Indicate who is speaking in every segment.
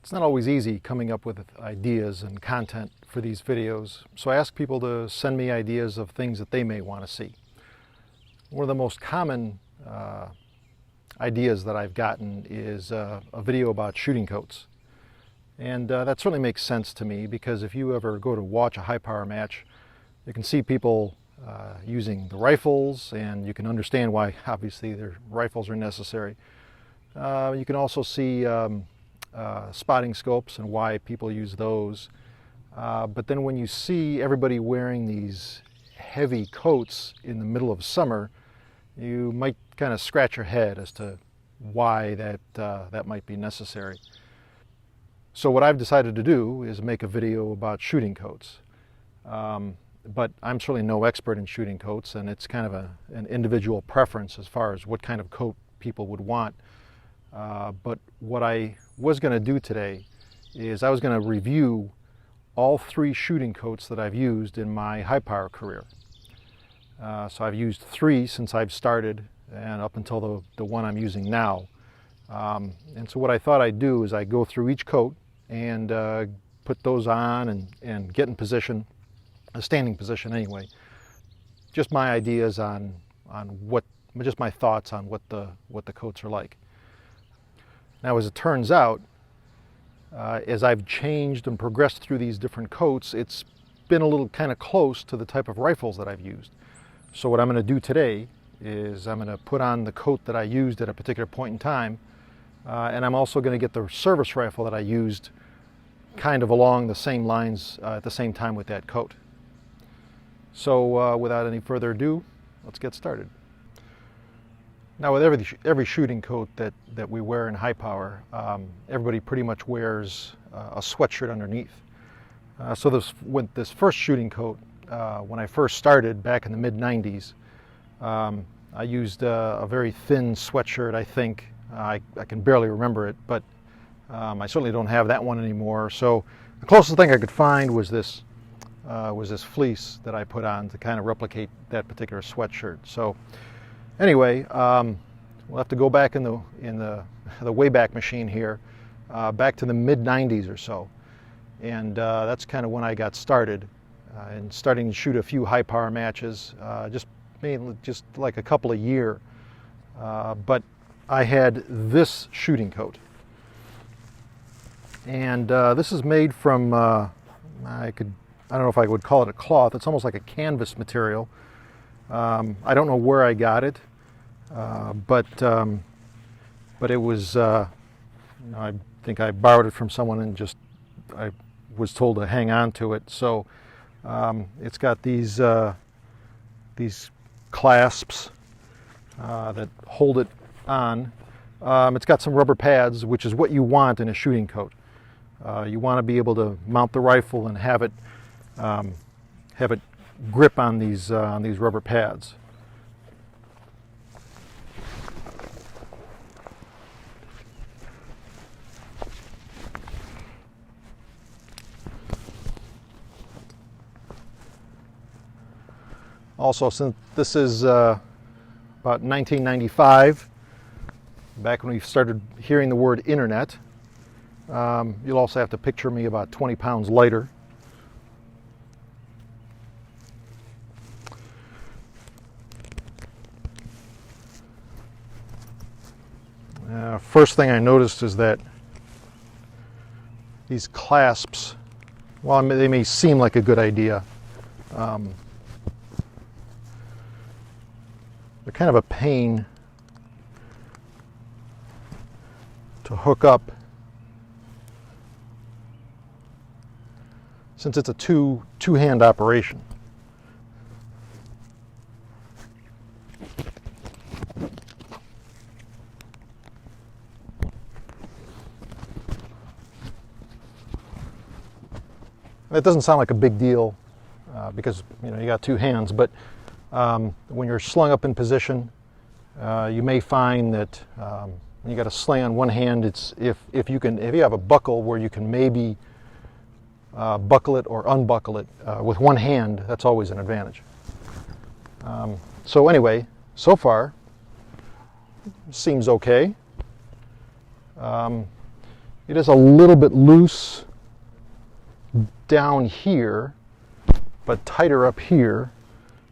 Speaker 1: It's not always easy coming up with ideas and content for these videos, so I ask people to send me ideas of things that they may want to see. One of the most common ideas that I've gotten is a video about shooting coats. And that certainly makes sense to me, because if you ever go to watch a high power match, you can see people using the rifles, and you can understand why obviously their rifles are necessary. You can also see spotting scopes and why people use those. But then when you see everybody wearing these heavy coats in the middle of summer, you might kind of scratch your head as to why that might be necessary. So what I've decided to do is make a video about shooting coats. But I'm certainly no expert in shooting coats, and it's kind of an individual preference as far as what kind of coat people would want. But what I was going to do today is I was going to review all 3 shooting coats that I've used in my high power career. So I've used 3 since I've started and up until the one I'm using now. And so what I thought I'd do is I'd go through each coat and put those on and get in position, a standing position anyway. Just my ideas on just my thoughts on what the coats are like. Now, as it turns out, as I've changed and progressed through these different coats, it's been a little kind of close to the type of rifles that I've used. So what I'm going to do today is I'm going to put on the coat that I used at a particular point in time, and I'm also going to get the service rifle that I used kind of along the same lines at the same time with that coat. So without any further ado, let's get started. Now, with every shooting coat that we wear in high power, everybody pretty much wears a sweatshirt underneath. So with this first shooting coat, when I first started back in the mid-90s, I used a very thin sweatshirt, I think. I can barely remember it, but I certainly don't have that one anymore. So the closest thing I could find was this fleece that I put on to kind of replicate that particular sweatshirt. So anyway, we'll have to go back in the Wayback Machine here, back to the mid-90s or so. And that's kind of when I got started and starting to shoot a few high power matches, just like a couple a year. But I had this shooting coat. And this is made from, I don't know if I would call it a cloth. It's almost like a canvas material. I don't know where I got it, but it was, I think I borrowed it from someone and I was told to hang on to it. So it's got these clasps that hold it on. It's got some rubber pads, which is what you want in a shooting coat. You want to be able to mount the rifle and have it grip on these rubber pads. Also, since this is about 1995, back when we started hearing the word internet, you'll also have to picture me about 20 pounds lighter. First thing I noticed is that these clasps, while they may seem like a good idea, they're kind of a pain to hook up, since it's a two-hand operation. That doesn't sound like a big deal because you got 2 hands, but when you're slung up in position, you may find that when you got a sling on one hand, it's if you have a buckle where you can maybe buckle it or unbuckle it with one hand, that's always an advantage. So anyway, so far seems okay. It is a little bit loose down here, but tighter up here,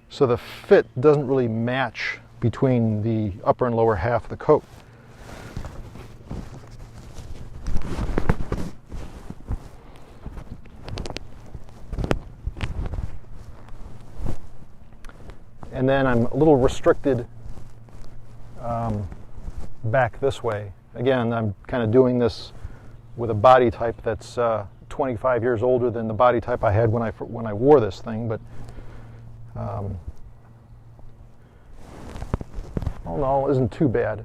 Speaker 1: so the fit doesn't really match between the upper and lower half of the coat. And then I'm a little restricted back this way. Again, I'm kind of doing this with a body type that's 25 years older than the body type I had when I wore this thing, but oh no, isn't too bad.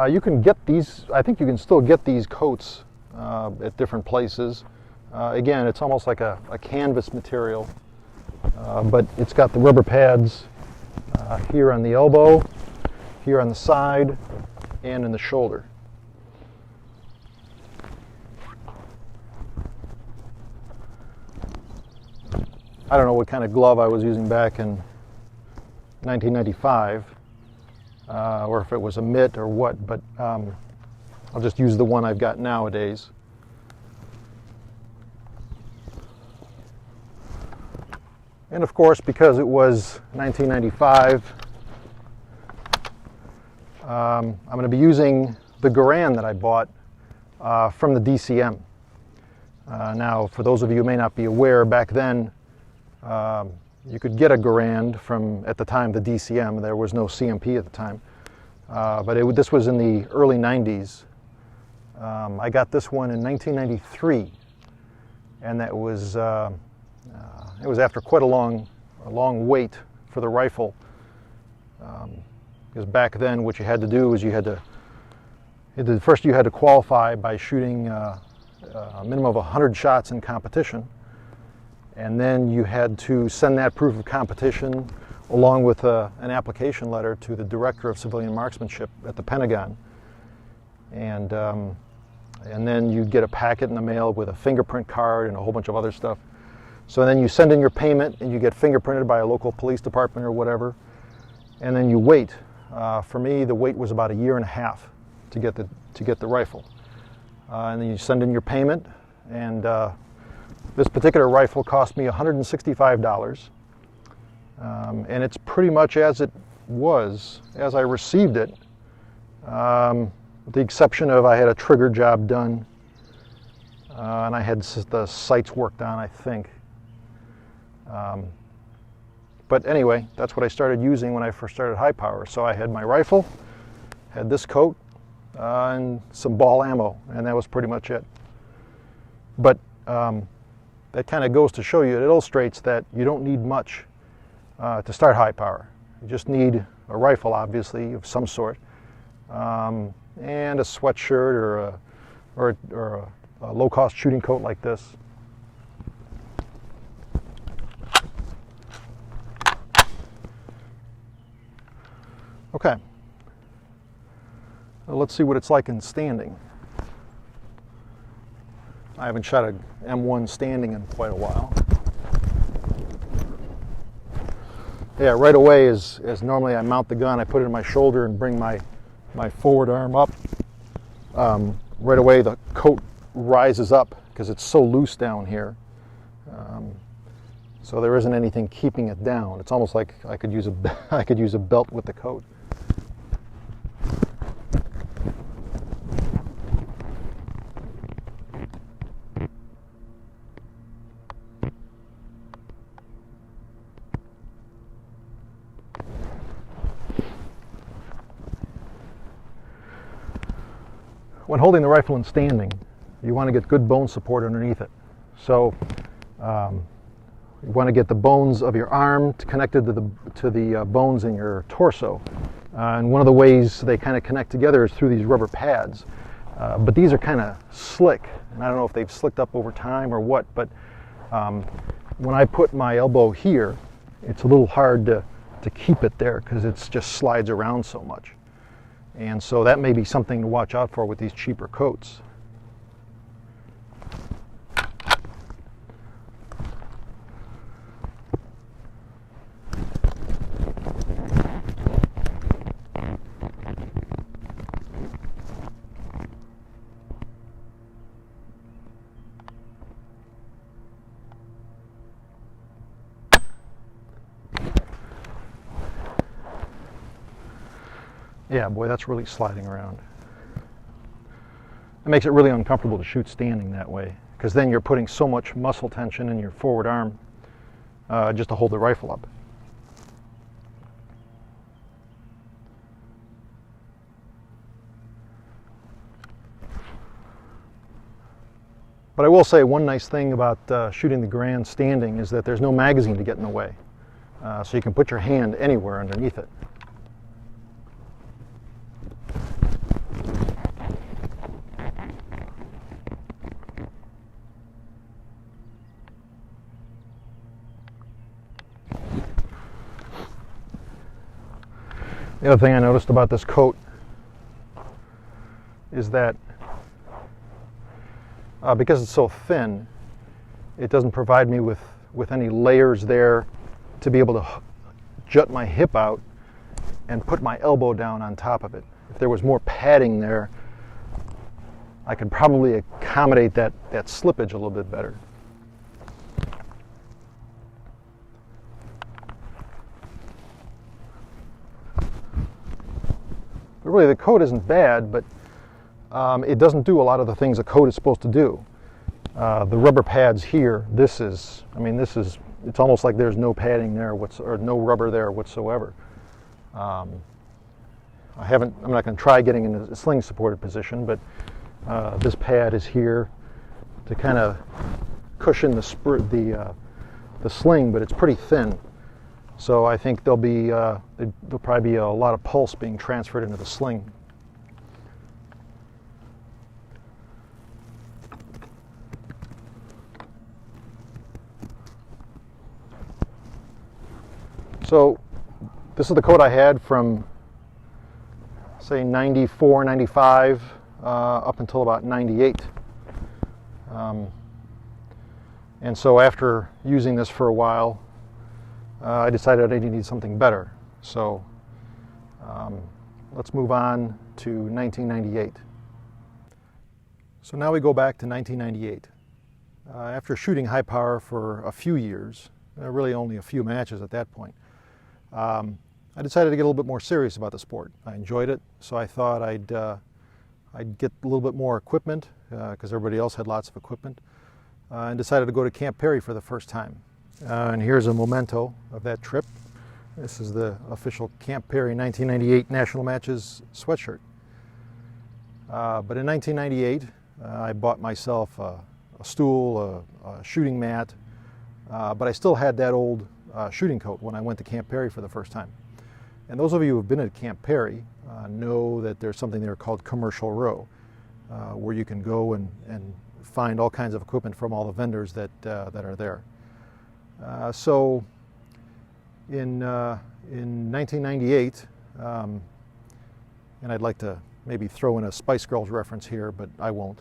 Speaker 1: You can get these, I think you can still get these coats at different places. Again, it's almost like a canvas material, but it's got the rubber pads here on the elbow, here on the side, and in the shoulder. I don't know what kind of glove I was using back in 1995, or if it was a mitt or what, but I'll just use the one I've got nowadays. And of course, because it was 1995, I'm going to be using the Garand that I bought from the DCM. Now, for those of you who may not be aware, back then you could get a Garand from, at the time, the DCM. There was no CMP at the time, but this was in the early 90s. I got this one in 1993, and that was it was after quite a long wait for the rifle, because back then what you had to do was first you had to qualify by shooting a minimum of 100 shots in competition, and then you had to send that proof of competition along with an application letter to the Director of Civilian Marksmanship at the Pentagon, and then you'd get a packet in the mail with a fingerprint card and a whole bunch of other stuff. So then you send in your payment and you get fingerprinted by a local police department or whatever, and then you wait. For me, the wait was about 1.5 years to get the rifle. And then you send in your payment, and this particular rifle cost me $165, and it's pretty much as it was, as I received it, with the exception of I had a trigger job done, and I had the sights worked on, I think. But anyway, that's what I started using when I first started Highpower. So I had my rifle, had this coat, and some ball ammo, and that was pretty much it. But that kind of goes to show you, it illustrates that you don't need much to start Highpower. You just need a rifle, obviously, of some sort, and a sweatshirt or a low-cost shooting coat like this. Okay, well, let's see what it's like in standing. I haven't shot a M1 standing in quite a while. Yeah, right away, as normally I mount the gun, I put it in my shoulder and bring my forward arm up. Right away the coat rises up because it's so loose down here. So there isn't anything keeping it down. It's almost like I could use a belt with the coat. When holding the rifle and standing, you want to get good bone support underneath it. So you want to get the bones of your arm connected to the bones in your torso. And one of the ways they kind of connect together is through these rubber pads. But these are kind of slick, and I don't know if they've slicked up over time or what, but when I put my elbow here, it's a little hard to keep it there because it just slides around so much. And so that may be something to watch out for with these cheaper coats. Yeah, boy, that's really sliding around. It makes it really uncomfortable to shoot standing that way, because then you're putting so much muscle tension in your forward arm just to hold the rifle up. But I will say one nice thing about shooting the Garand standing is that there's no magazine to get in the way. So you can put your hand anywhere underneath it. The other thing I noticed about this coat is that because it's so thin, it doesn't provide me with any layers there to be able to jut my hip out and put my elbow down on top of it. If there was more padding there, I could probably accommodate that slippage a little bit better. But really, the coat isn't bad, but it doesn't do a lot of the things a coat is supposed to do. The rubber pads here, it's almost like there's no padding there or no rubber there whatsoever. I'm not going to try getting in a sling supported position, but this pad is here to kind of cushion the sling, but it's pretty thin. So I think there'll probably be a lot of pulse being transferred into the sling. So this is the coat I had from, say, 94, 95 up until about 98. And so after using this for a while, I decided I needed something better. So let's move on to 1998. So now we go back to 1998. After shooting Highpower for a few years, really only a few matches at that point, I decided to get a little bit more serious about the sport. I enjoyed it, so I thought I'd get a little bit more equipment, because everybody else had lots of equipment, and decided to go to Camp Perry for the first time. And here's a memento of that trip. This is the official Camp Perry 1998 National Matches sweatshirt. But in 1998, I bought myself a stool, a shooting mat, but I still had that old shooting coat when I went to Camp Perry for the first time. And those of you who have been at Camp Perry know that there's something there called Commercial Row, where you can go and find all kinds of equipment from all the vendors that are there. So in 1998, and I'd like to maybe throw in a Spice Girls reference here, but I won't.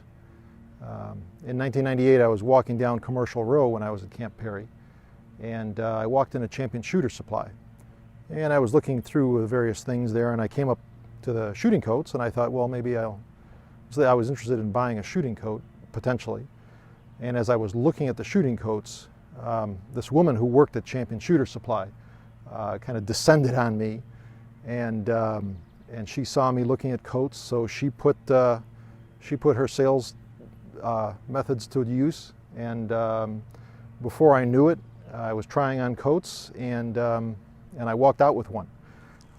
Speaker 1: In 1998, I was walking down Commercial Row when I was at Camp Perry, and I walked in a Champion Shooter Supply. And I was looking through various things there, and I came up to the shooting coats, and I thought, well, maybe I was interested in buying a shooting coat, potentially. And as I was looking at the shooting coats, this woman who worked at Champion Shooter Supply kind of descended on me, and she saw me looking at coats, so she put her sales methods to use, and before I knew it, I was trying on coats, and I walked out with one.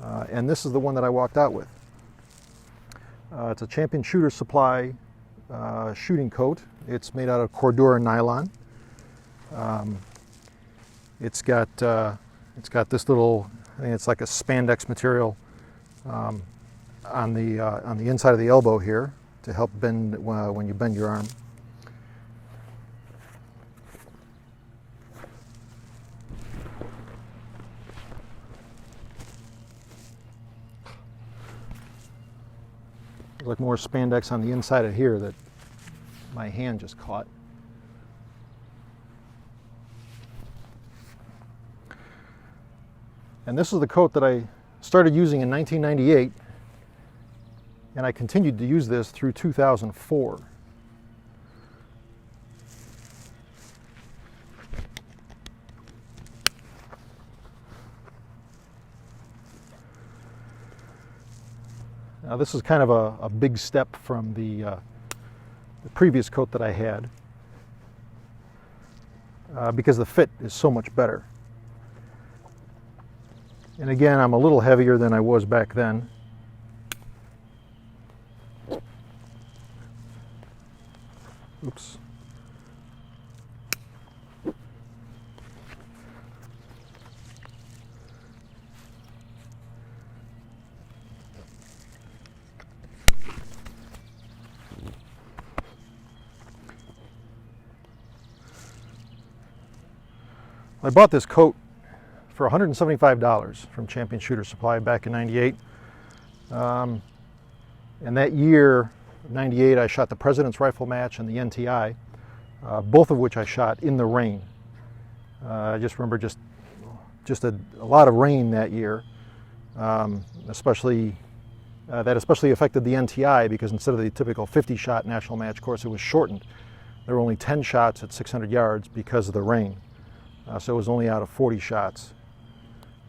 Speaker 1: And this is the one that I walked out with. It's a Champion Shooter Supply shooting coat. It's made out of Cordura nylon. It's got this little, I think it's like a spandex material on the inside of the elbow here to help bend when you bend your arm. There's like more spandex on the inside of here that my hand just caught. And this is the coat that I started using in 1998, and I continued to use this through 2004. This is kind of a big step from the previous coat that I had because the fit is so much better. And again, I'm a little heavier than I was back then. Oops. I bought this coat for $175 from Champion Shooter Supply back in '98. And that year, '98, I shot the President's Rifle match and the NTI, both of which I shot in the rain. I just remember just a lot of rain that year, especially that especially affected the NTI because instead of the typical 50-shot national match course, it was shortened. There were only 10 shots at 600 yards because of the rain. So it was only out of 40 shots.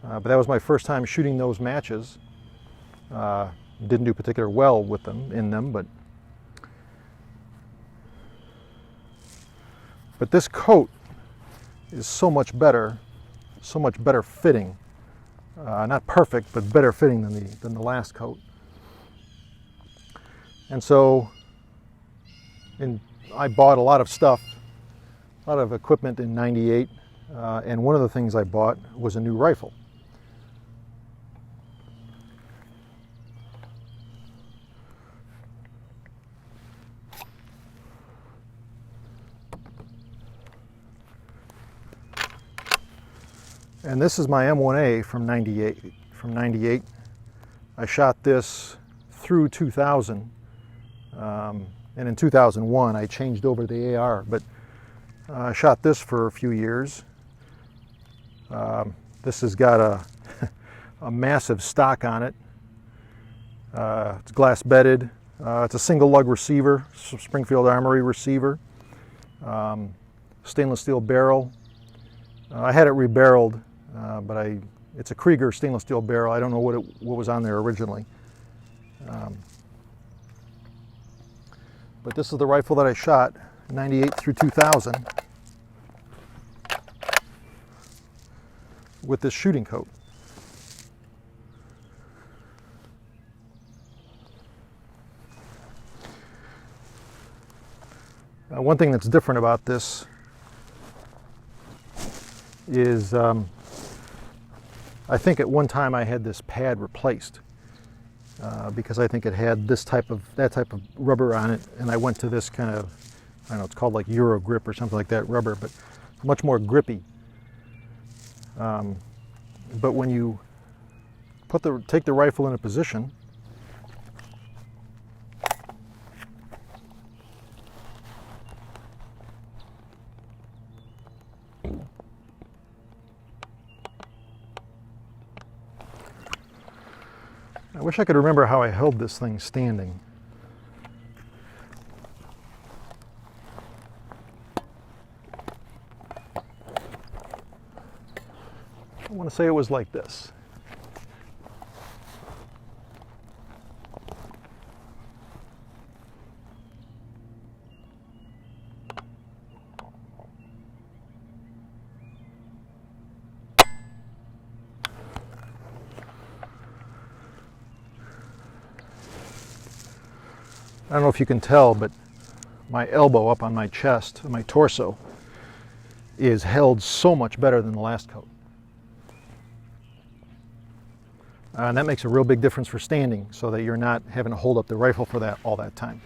Speaker 1: But that was my first time shooting those matches. Didn't do particularly well with them, but this coat is so much better fitting. Not perfect, but better fitting than the last coat. And so, I bought a lot of stuff, a lot of equipment in '98. And one of the things I bought was a new rifle. And this is my M1A from '98. I shot this through 2000. And in 2001 I changed over to the AR, but I shot this for a few years. This has got a massive stock on it. It's glass bedded. It's a single lug receiver, Springfield Armory receiver. Stainless steel barrel. I had it rebarreled, but it's a Krieger stainless steel barrel. I don't know what was on there originally. But this is the rifle that I shot '98 through 2000. With this shooting coat. One thing that's different about this is I think at one time I had this pad replaced because I think it had that type of rubber on it, and I went to this kind of, I don't know, it's called like Euro grip or something like that rubber, but much more grippy. But when you take the rifle in a position, I wish I could remember how I held this thing standing. I want to say it was like this. I don't know if you can tell, but my elbow up on my chest, my torso, is held so much better than the last coat. And that makes a real big difference for standing, so that you're not having to hold up the rifle for all that time.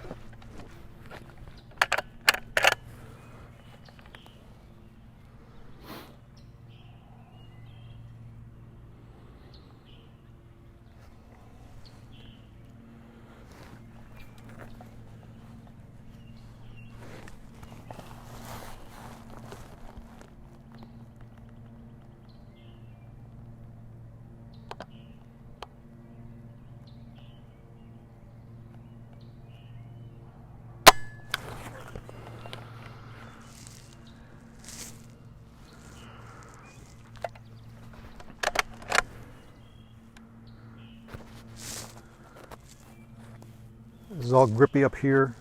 Speaker 1: is all grippy up here,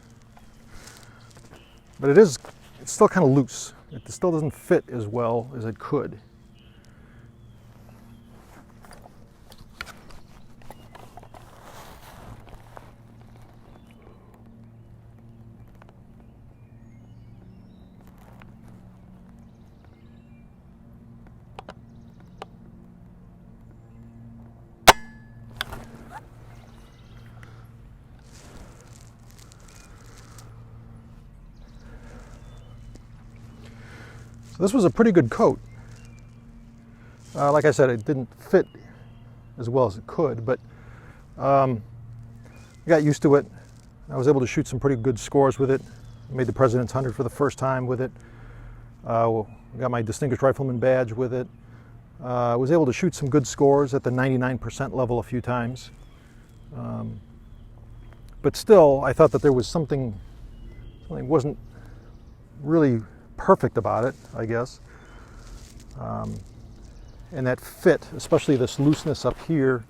Speaker 1: but it's still kind of loose. It still doesn't fit as well as it could. So this was a pretty good coat. Like I said, it didn't fit as well as it could, but I got used to it. I was able to shoot some pretty good scores with it. I made the President's 100 for the first time with it. Got my Distinguished Rifleman badge with it. I was able to shoot some good scores at the 99% level a few times. But still, I thought that there was something wasn't really perfect about it, I guess. And that fit, especially this looseness up here,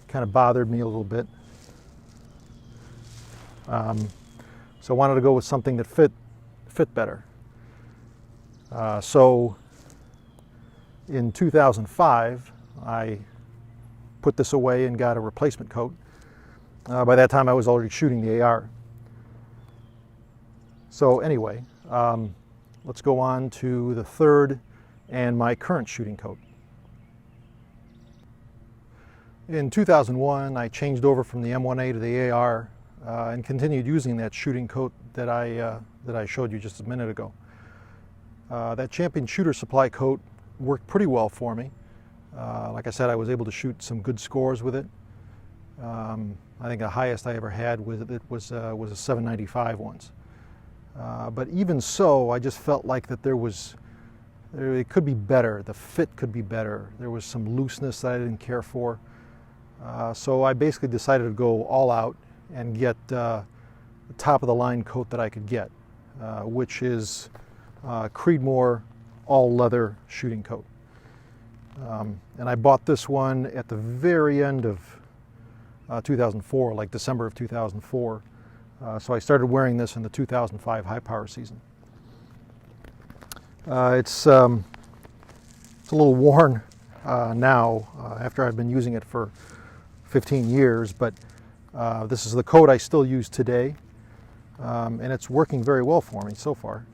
Speaker 1: kind of bothered me a little bit. So I wanted to go with something that fit better. So in 2005, I put this away and got a replacement coat. By that time, I was already shooting the AR. So anyway, let's go on to the third and my current shooting coat. In 2001, I changed over from the M1A to the AR and continued using that shooting coat that I showed you just a minute ago. That Champion Shooter Supply coat worked pretty well for me. Like I said, I was able to shoot some good scores with it. I think the highest I ever had with it was a 795 once. But even so, I just felt like that it could be better. The fit could be better. There was some looseness that I didn't care for. So I basically decided to go all out and get the top of the line coat that I could get, which is Creedmoor all leather shooting coat. And I bought this one at the very end of 2004, like December of 2004. So I started wearing this in the 2005 Highpower season. It's a little worn now after I've been using it for 15 years, but this is the coat I still use today, and it's working very well for me so far.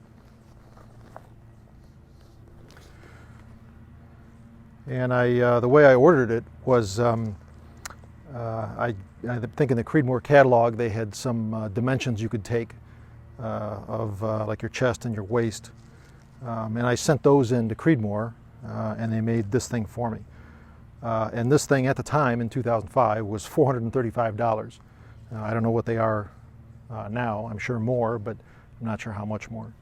Speaker 1: And the way I ordered it was I think in the Creedmoor catalog they had some dimensions you could take of like your chest and your waist, and I sent those in to Creedmoor, and they made this thing for me. And this thing at the time in 2005 was $435. I don't know what they are now. I'm sure more, but I'm not sure how much more.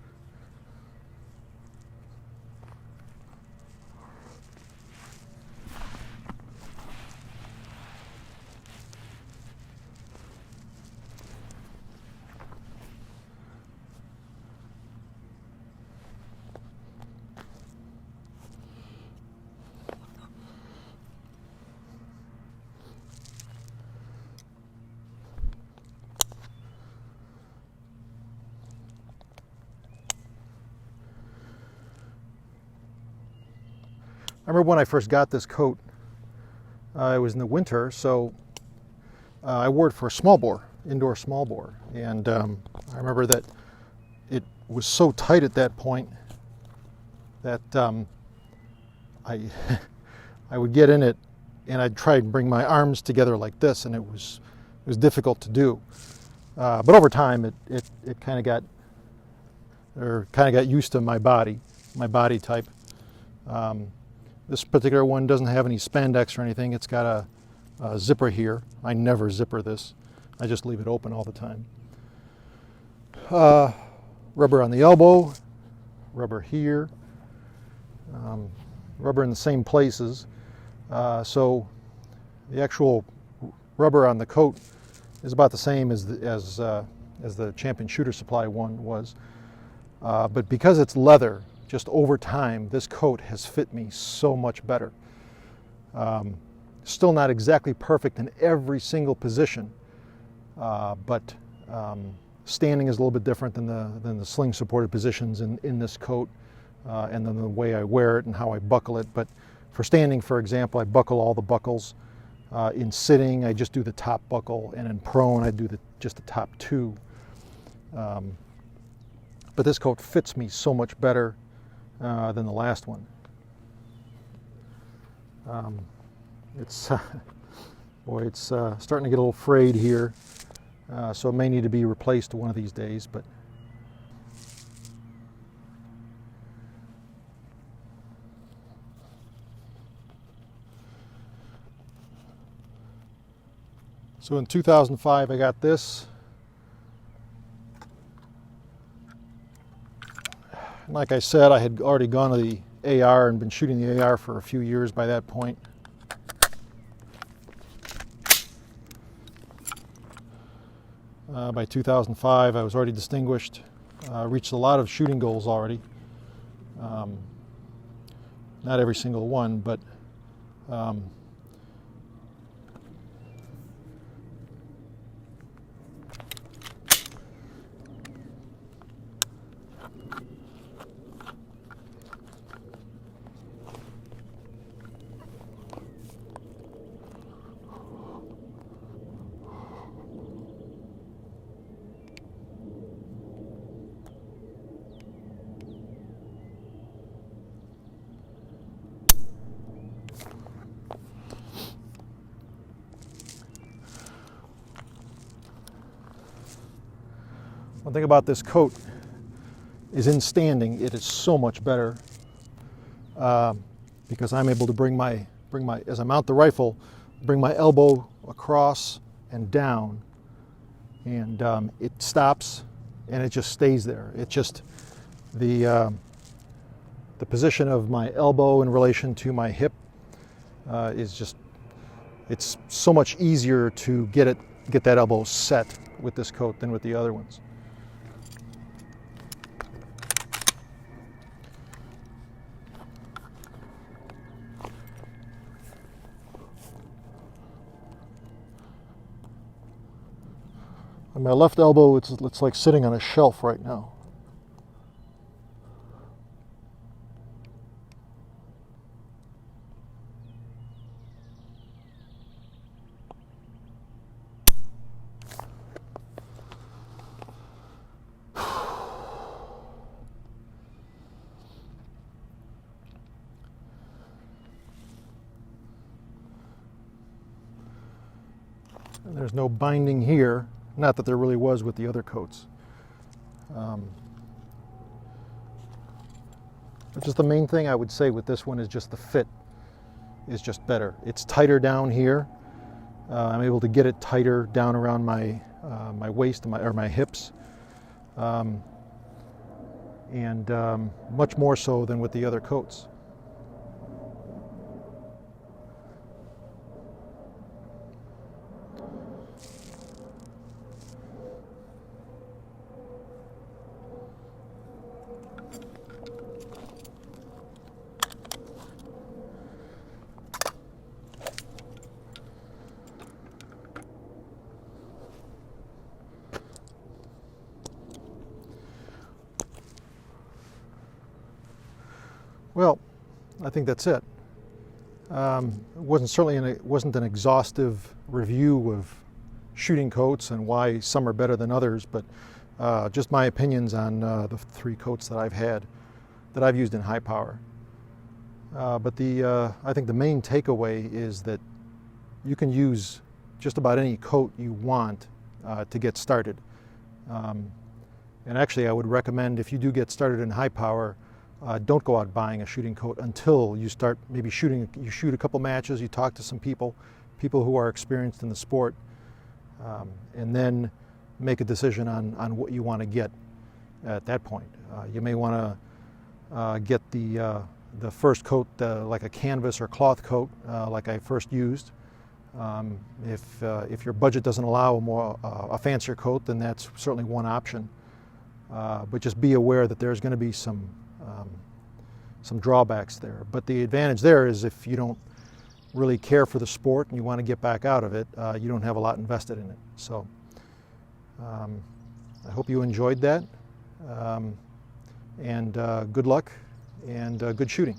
Speaker 1: I remember when I first got this coat, it was in the winter, so I wore it for a small bore, indoor small bore. And I remember that it was so tight at that point that I would get in it and I'd try and bring my arms together like this, and it was difficult to do. But over time, it kind of got used to my body type. This particular one doesn't have any spandex or anything. It's got a zipper here. I never zipper this. I just leave it open all the time. Rubber on the elbow, rubber here, rubber in the same places. So the actual rubber on the coat is about the same as the Champion Shooter Supply one was. But because it's leather, just over time, this coat has fit me so much better. Still not exactly perfect in every single position, but standing is a little bit different than the sling supported positions in this coat, and then the way I wear it and how I buckle it. But for standing, for example, I buckle all the buckles. In sitting, I just do the top buckle, and in prone, I do just the top two. But this coat fits me so much better than the last one. It's it's starting to get a little frayed here, so it may need to be replaced one of these days. But so in 2005, I got this. Like I said, I had already gone to the AR and been shooting the AR for a few years by that point. By 2005, I was already distinguished, reached a lot of shooting goals already. Not every single one, but one thing about this coat is in standing, it is so much better because I'm able to bring my, as I mount the rifle, bring my elbow across and down, and it stops and it just stays there. It just, the position of my elbow in relation to my hip is just, it's so much easier to get that elbow set with this coat than with the other ones. On my left elbow, it's like sitting on a shelf right now. And there's no binding here. Not that there really was with the other coats. Just the main thing I would say with this one is just the fit is just better. It's tighter down here. I'm able to get it tighter down around my my waist and my hips, and much more so than with the other coats. Well, I think that's it. It wasn't an exhaustive review of shooting coats and why some are better than others, but just my opinions on the three coats that I've had, that I've used in Highpower. But I think the main takeaway is that you can use just about any coat you want to get started. And actually, I would recommend, if you do get started in Highpower, don't go out buying a shooting coat until you start maybe shooting. You shoot a couple matches, you talk to some people who are experienced in the sport, and then make a decision on what you want to get at that point. You may want to get the first coat like a canvas or cloth coat like I first used. If your budget doesn't allow a fancier coat, then that's certainly one option. But just be aware that there's going to be some drawbacks there. But the advantage there is if you don't really care for the sport and you want to get back out of it, you don't have a lot invested in it. So I hope you enjoyed that, and good luck and good shooting.